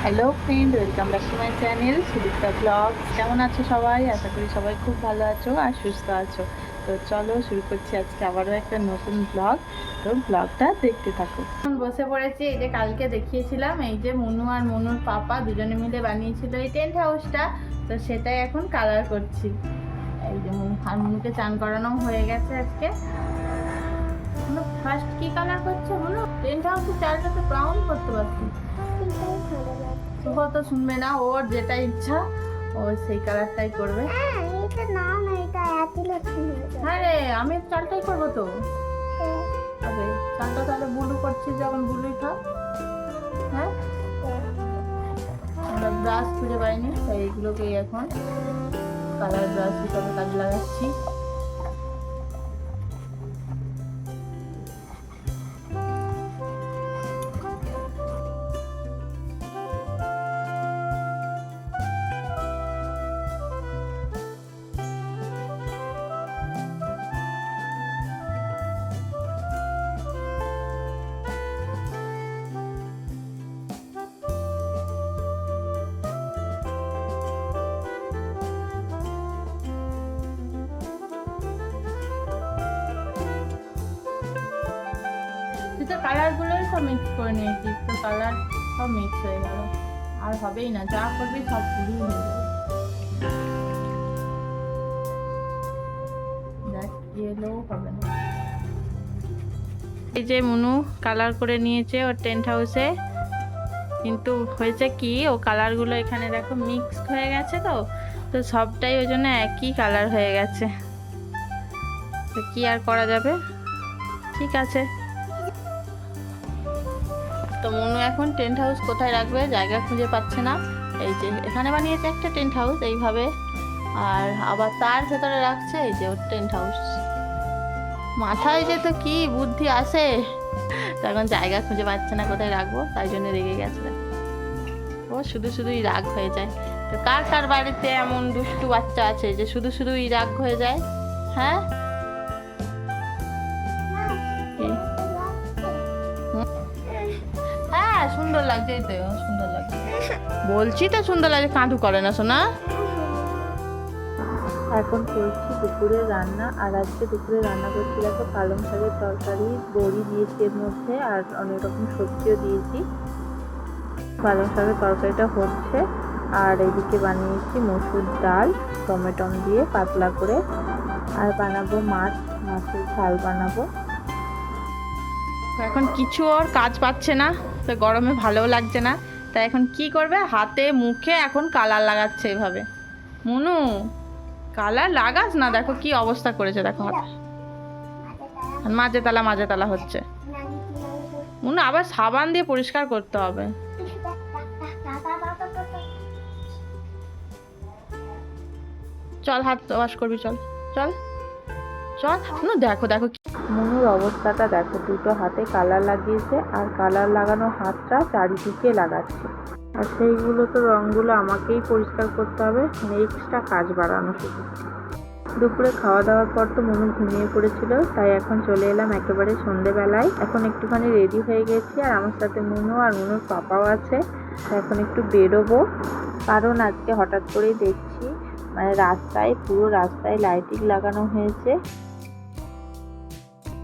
Hello friend, welcome back to my channel Sudipta vlogs. কেমন আছো সবাই? আশা করি সবাই খুব ভালো আছো আর সুস্থ আছো। তো চলো শুরু করছি আজকে আবারও একটা নতুন ব্লগ। তো ব্লগটা দেখতে থাকো। এখন বসে পড়েছি, এই যে কালকে দেখিয়েছিলাম, এই যে মনু আর মনুর পাপা দুজনে মিলে বানিয়েছিল এই টেন্ট হাউসটা। তো সেটাই এখন কালার করছি। এই যে মনু আর মনুকে চান করানো হয়ে গেছে আজকে। ফার্স্ট কি কালার করছে বলো? টেন্ট হাউসের চারটাতে ব্রাউন করতে পারছি। শুভ তো শুনবে না, ওর যেটা ইচ্ছা ও সেই কালারটাই করবে। হ্যাঁ রে, আমি চালটাই করবো তো। তবে চালটা তাহলে ব্লু করছিস, যখন ব্লুই থাক। হ্যাঁ, আমরা ব্রাশ খুঁজে পাইনি, তাই এইগুলোকেই এখন কালার ব্রাশ হিসাবে কাজে লাগাচ্ছি। তুই তো কালারগুলোই সব মিক্স করে নিয়েছিস, তো কালার সব মিক্স হয়ে গেল, আর হবেই না, যা করবি সব পুরো হয়ে যাবে। দেখ এলেও হবে না। এই যে মনু কালার করে নিয়েছে ওর টেন্ট হাউসে, কিন্তু হয়েছে কি, ও কালারগুলো এখানে দেখো মিক্সড হয়ে গেছে, তো তো সবটাই ওই জন্য একই কালার হয়ে গেছে। তো কি আর করা যাবে, ঠিক আছে। তো মনু এখন টেন্ট হাউস কোথায় রাখবে জায়গা খুঁজে পাচ্ছে না। এই যে এখানে বানিয়েছে একটা টেন্ট হাউস এইভাবে, আর আবার তার ভেতরে রাখছে এই যে ওর টেন্ট হাউস। মাথায় যে তো কি বুদ্ধি আসে, তখন জায়গা খুঁজে পাচ্ছে না কোথায় রাখবো, তাই জন্য রেগে গেছে। ও শুধু শুধুই রাগ হয়ে যায়। তো কার কার বাড়িতে এমন দুষ্টু বাচ্চা আছে যে শুধু শুধুই রাগ হয়ে যায়? হ্যাঁ, হ্যাঁ সুন্দর লাগছে, তো সুন্দর লাগছে, বলছি তো সুন্দর লাগছে, কাঁদু করে না শোনা। এখন করছি দুপুরে রান্না, আর আজকে দুপুরে রান্না করছি দেখো পালং শাকের তরকারি, বড়ি দিয়েছি এর মধ্যে, আর অনেক রকম সবজিও দিয়েছি। পালং শাকের তরকারিটা হচ্ছে, আর এদিকে বানিয়েছি মসুর ডাল টমেটো দিয়ে পাতলা করে, আর বানাবো মাছের ঝাল বানাবো। এখন কিছু ওর কাজ পাচ্ছে না, তো গরমে ভালোও লাগছে না, তাই এখন কি করবে, হাতে মুখে এখন কালার লাগাচ্ছে এভাবে। মনু কালার লাগাস না, দেখো কি অবস্থা করেছে, দেখো হাতে মাঝে তালা হচ্ছে। মনু আবার সাবান দিয়ে পরিষ্কার করতে হবে। চল হাত ওয়াশ করবি, চল চল চল। দেখো দেখো মনুর অবস্থাটা দেখো, দুটো হাতে কালার লাগিয়েছে, আর কালার লাগানো হাতটা চারিদিকে লাগাচ্ছে, আর সেইগুলো তো রঙগুলো আমাকেই পরিষ্কার করতে হবে, নেক্সটটা কাজ বাড়ানো শুধু। দুপুরে খাওয়া দাওয়ার পর তো মনু ঘুমিয়ে পড়েছিল, তাই এখন চলে এলাম একেবারে সন্ধেবেলায়। এখন একটুখানি রেডি হয়ে গেছি, আর আমার সাথে মনু আর মনুর পাপাও আছে। এখন একটু বেরোবো, কারণ আজকে হঠাৎ করেই দেখছি মানে রাস্তায়, পুরো রাস্তায় লাইটিং লাগানো হয়েছে।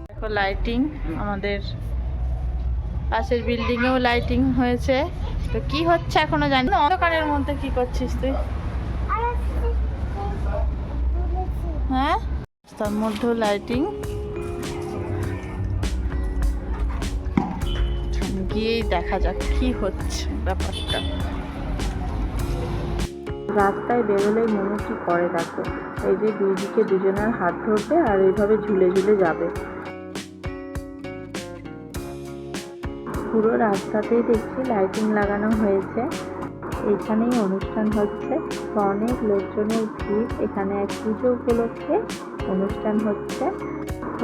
দেখো লাইটিং, আমাদের পাশের বিল্ডিংয়েও লাইটিং হয়েছে। তো কি হচ্ছে এখনো জানি না, অন্ধকারের মধ্যে কি করছিস তুই? হ্যাঁ, তার মধ্যেও লাইটিং, গিয়েই দেখা যাক কি হচ্ছে ব্যাপারটা। রাস্তায় বেরোলেই মনে কি করে দেখো, এই যে দুই দিকে দুজনের হাত ধরবে আর এইভাবে ঝুলে ঝুলে যাবে। পুরো রাস্তাতেই দেখছি লাইটিং লাগানো হয়েছে, এখানেই অনুষ্ঠান হচ্ছে। তো অনেক লোকজনের ভিড়, এখানে এক পুজো উপলক্ষে অনুষ্ঠান হচ্ছে।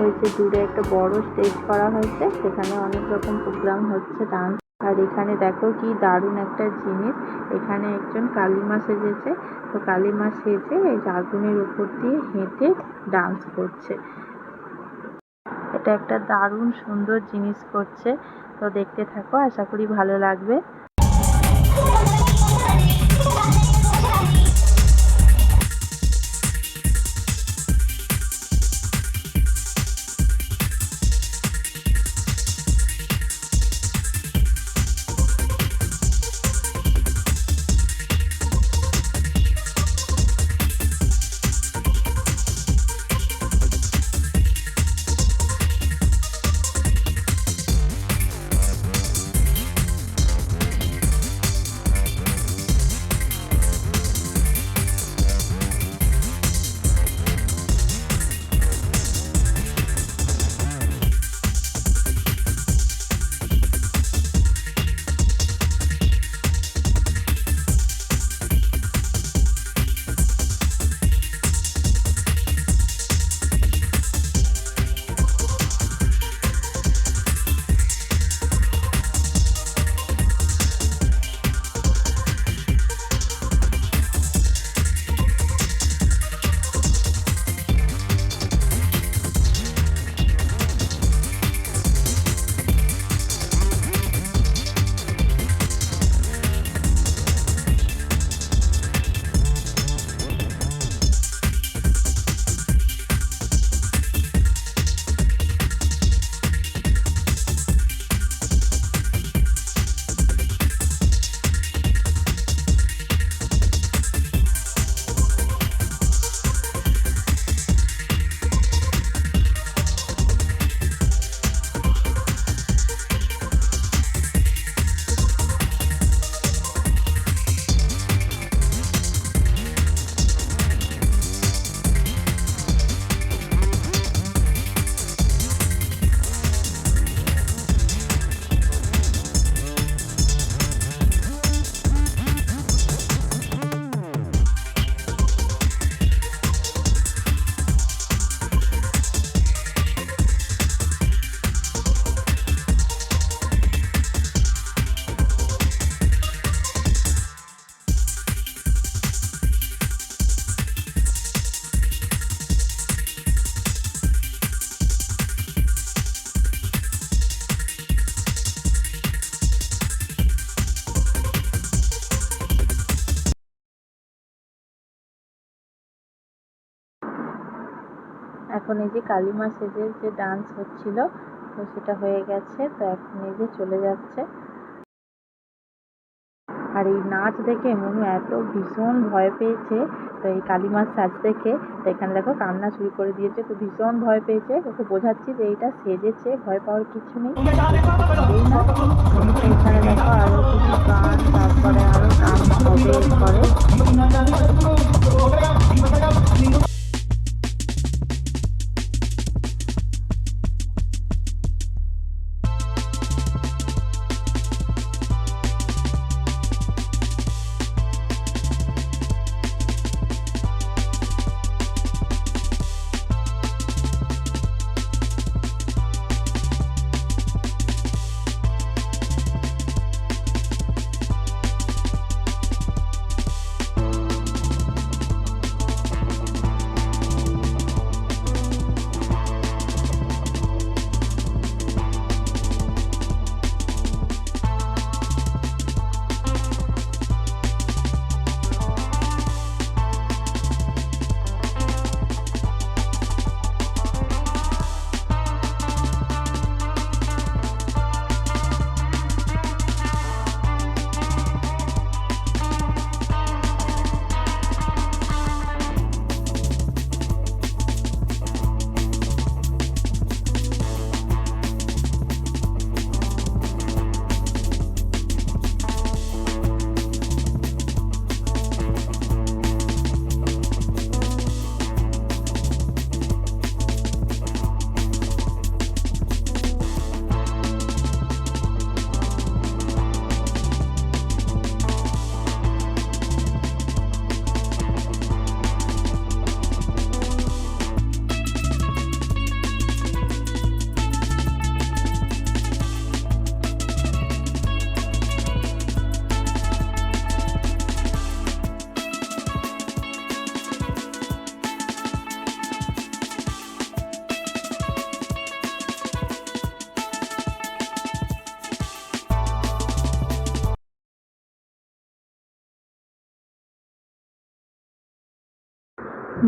ওই যে দূরে একটা বড় স্টেজ করা হয়েছে, সেখানে অনেক রকম প্রোগ্রাম হচ্ছে, ডান্স। আর এখানে দেখো কি দারুণ একটা জিনিস, এখানে একজন কালিমা সেজেছে। তো কালিমা সেজে এই আগুনের উপর দিয়ে হেঁটে ডান্স করছে। এটা একটা দারুণ সুন্দর জিনিস করছে, তো দেখতে থাকো, আশা করি ভালো লাগবে। এখন এই যে কালিমা সেজে যে ডান্স হচ্ছিল তো সেটা হয়ে গেছে, তো এখন এই যে চলে যাচ্ছে। আর এই নাচ দেখে মনু এত ভীষণ ভয় পেয়েছে, তো এই কালিমার সাজ দেখে, তো এখানে দেখো কান্না শুরু করে দিয়েছে, তো ভীষণ ভয় পেয়েছে। ওকে বোঝাচ্ছি যে এইটা সেজেছে, ভয় পাওয়ার কিছু নেই, কিছুই না। তো এখানে দেখো আরো কিছু গান, তারপরে আরো গান হবে এরপরে।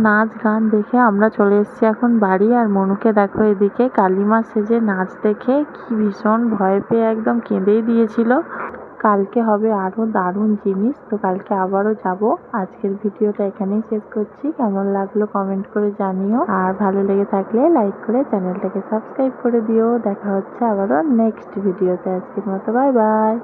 নাচ গান দেখে আমরা চলে এসেছি এখন বাড়ি। আর মনুকে দেখো এদিকে কালিমা সেজে নাচ দেখে কি ভীষণ ভয় পেয়ে একদম কেঁদেই দিয়েছিল। কালকে হবে আরো দারুণ জিনিস, তো কালকে আবারও যাব। আজকের ভিডিওটা এখানেই শেষ করছি। কেমন লাগলো কমেন্ট করে জানিও, আর ভালো লেগে থাকলে লাইক করে চ্যানেলটাকে সাবস্ক্রাইব করে দিও। দেখা হচ্ছে আবারও নেক্সট ভিডিওতে। আজকের মতো বাই বাই।